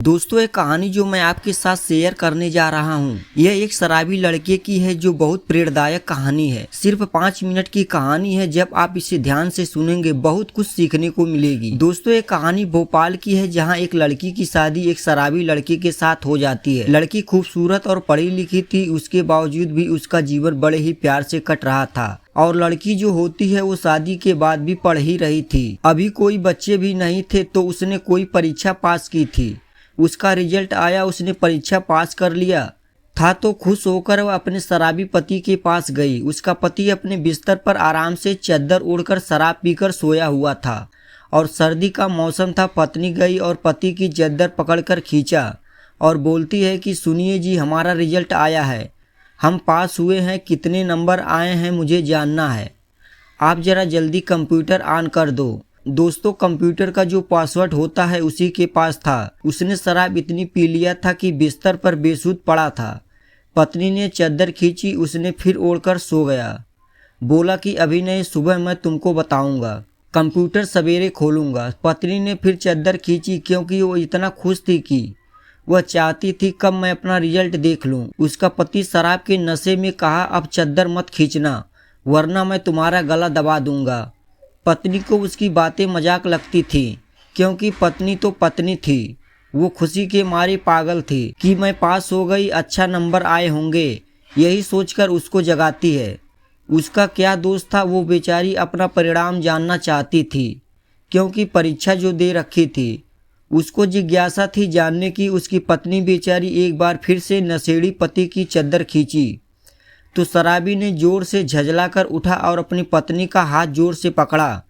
दोस्तों, एक कहानी जो मैं आपके साथ शेयर करने जा रहा हूँ, यह एक शराबी लड़के की है जो बहुत प्रेरणादायक कहानी है। सिर्फ 5 मिनट की कहानी है। जब आप इसे ध्यान से सुनेंगे बहुत कुछ सीखने को मिलेगी। दोस्तों, एक कहानी भोपाल की है जहाँ एक लड़की की शादी एक शराबी लड़के के साथ हो जाती है। लड़की खूबसूरत और पढ़ी लिखी थी, उसके बावजूद भी उसका जीवन बड़े ही प्यार से कट रहा था। और लड़की जो होती है वो शादी के बाद भी पढ़ ही रही थी। अभी कोई बच्चे भी नहीं थे तो उसने कोई परीक्षा पास की थी। उसका रिजल्ट आया, उसने परीक्षा पास कर लिया था तो खुश होकर वह अपने शराबी पति के पास गई। उसका पति अपने बिस्तर पर आराम से चादर ओढ़कर शराब पीकर सोया हुआ था और सर्दी का मौसम था। पत्नी गई और पति की चादर पकड़कर खींचा और बोलती है कि सुनिए जी, हमारा रिजल्ट आया है, हम पास हुए हैं, कितने नंबर आए हैं मुझे जानना है, आप ज़रा जल्दी कंप्यूटर ऑन कर दो। दोस्तों, कंप्यूटर का जो पासवर्ड होता है उसी के पास था। उसने शराब इतनी पी लिया था कि बिस्तर पर बेसुध पड़ा था। पत्नी ने चादर खींची, उसने फिर ओढ़कर सो गया। बोला कि अभी नहीं, सुबह मैं तुमको बताऊंगा, कंप्यूटर सवेरे खोलूंगा। पत्नी ने फिर चादर खींची क्योंकि वो इतना खुश थी कि वह चाहती थी कब मैं अपना रिजल्ट देख लूं। उसका पति शराब के नशे में कहा, अब चादर मत खींचना वरना मैं तुम्हारा गला दबा दूंगा। पत्नी को उसकी बातें मजाक लगती थी क्योंकि पत्नी तो पत्नी थी। वो खुशी के मारे पागल थी कि मैं पास हो गई, अच्छा नंबर आए होंगे, यही सोचकर उसको जगाती है। उसका क्या दोष था, वो बेचारी अपना परिणाम जानना चाहती थी क्योंकि परीक्षा जो दे रखी थी। उसको जिज्ञासा थी जानने की। उसकी पत्नी बेचारी एक बार फिर से नशेड़ी पति की चादर खींची तो शराबी ने जोर से झजलाकर उठा और अपनी पत्नी का हाथ जोर से पकड़ा,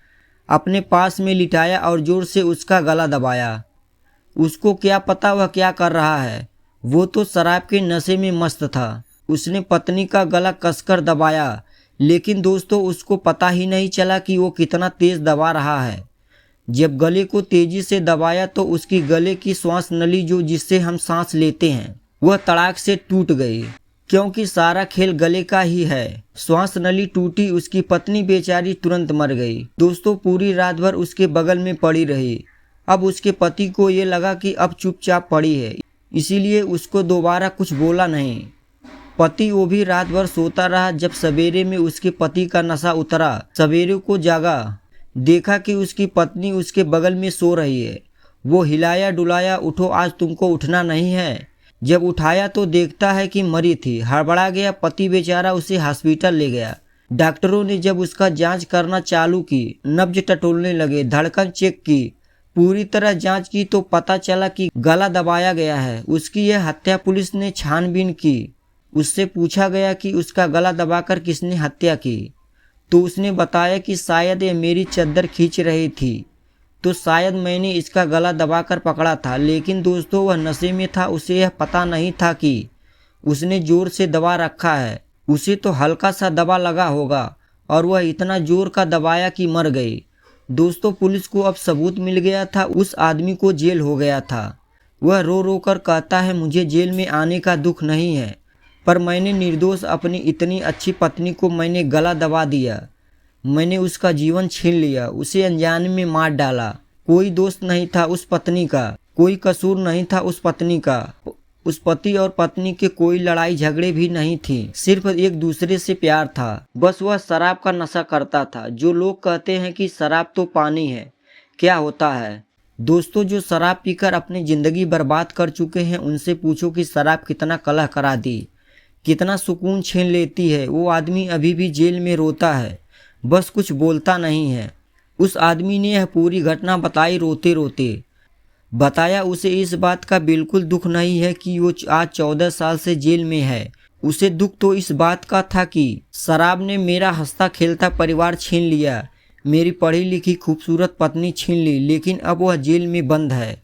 अपने पास में लिटाया और जोर से उसका गला दबाया। उसको क्या पता वह क्या कर रहा है, वो तो शराब के नशे में मस्त था। उसने पत्नी का गला कसकर दबाया, लेकिन दोस्तों उसको पता ही नहीं चला कि वो कितना तेज दबा रहा है। जब गले को तेजी से दबाया तो उसकी गले की श्वास नली जो जिससे हम सांस लेते हैं वह तड़ाक से टूट गई क्योंकि सारा खेल गले का ही है। श्वास नली टूटी, उसकी पत्नी बेचारी तुरंत मर गई। दोस्तों, पूरी रात भर उसके बगल में पड़ी रही। अब उसके पति को ये लगा कि अब चुपचाप पड़ी है, इसीलिए उसको दोबारा कुछ बोला नहीं। पति वो भी रात भर सोता रहा। जब सवेरे में उसके पति का नशा उतरा, सवेरे को जागा, देखा कि उसकी पत्नी उसके बगल में सो रही है। वो हिलाया डुलाया, उठो आज तुमको उठना नहीं है। जब उठाया तो देखता है कि मरी थी। हड़बड़ा गया पति बेचारा, उसे हॉस्पिटल ले गया। डॉक्टरों ने जब उसका जांच करना चालू की, नब्ज टटोलने लगे, धड़कन चेक की, पूरी तरह जांच की तो पता चला कि गला दबाया गया है। उसकी यह हत्या पुलिस ने छानबीन की। उससे पूछा गया कि उसका गला दबाकर किसने हत्या की, तो उसने बताया कि शायद ये मेरी चादर खींच रही थी तो शायद मैंने इसका गला दबाकर पकड़ा था। लेकिन दोस्तों, वह नशे में था, उसे यह पता नहीं था कि उसने जोर से दबा रखा है। उसे तो हल्का सा दबा लगा होगा और वह इतना जोर का दबाया कि मर गई। दोस्तों, पुलिस को अब सबूत मिल गया था, उस आदमी को जेल हो गया था। वह रो रो कर कहता है, मुझे जेल में आने का दुख नहीं है, पर मैंने निर्दोष अपनी इतनी अच्छी पत्नी को मैंने गला दबा दिया, मैंने उसका जीवन छीन लिया, उसे अनजाने में मार डाला। कोई दोष नहीं था उस पत्नी का, कोई कसूर नहीं था उस पत्नी का। उस पति और पत्नी के कोई लड़ाई झगड़े भी नहीं थी, सिर्फ एक दूसरे से प्यार था। बस वह शराब का नशा करता था। जो लोग कहते हैं कि शराब तो पानी है, क्या होता है? दोस्तों, जो शराब पीकर अपनी जिंदगी बर्बाद कर चुके हैं उनसे पूछो कि शराब कितना कलह करा दी, कितना सुकून छीन लेती है। वो आदमी अभी भी जेल में रोता है, बस कुछ बोलता नहीं है। उस आदमी ने यह पूरी घटना बताई रोते रोते। बताया उसे इस बात का बिल्कुल दुख नहीं है कि वो आज 14 साल से जेल में है। उसे दुख तो इस बात का था कि शराब ने मेरा हंसता खेलता परिवार छीन लिया, मेरी पढ़ी लिखी खूबसूरत पत्नी छीन ली, लेकिन अब वह जेल में बंद है।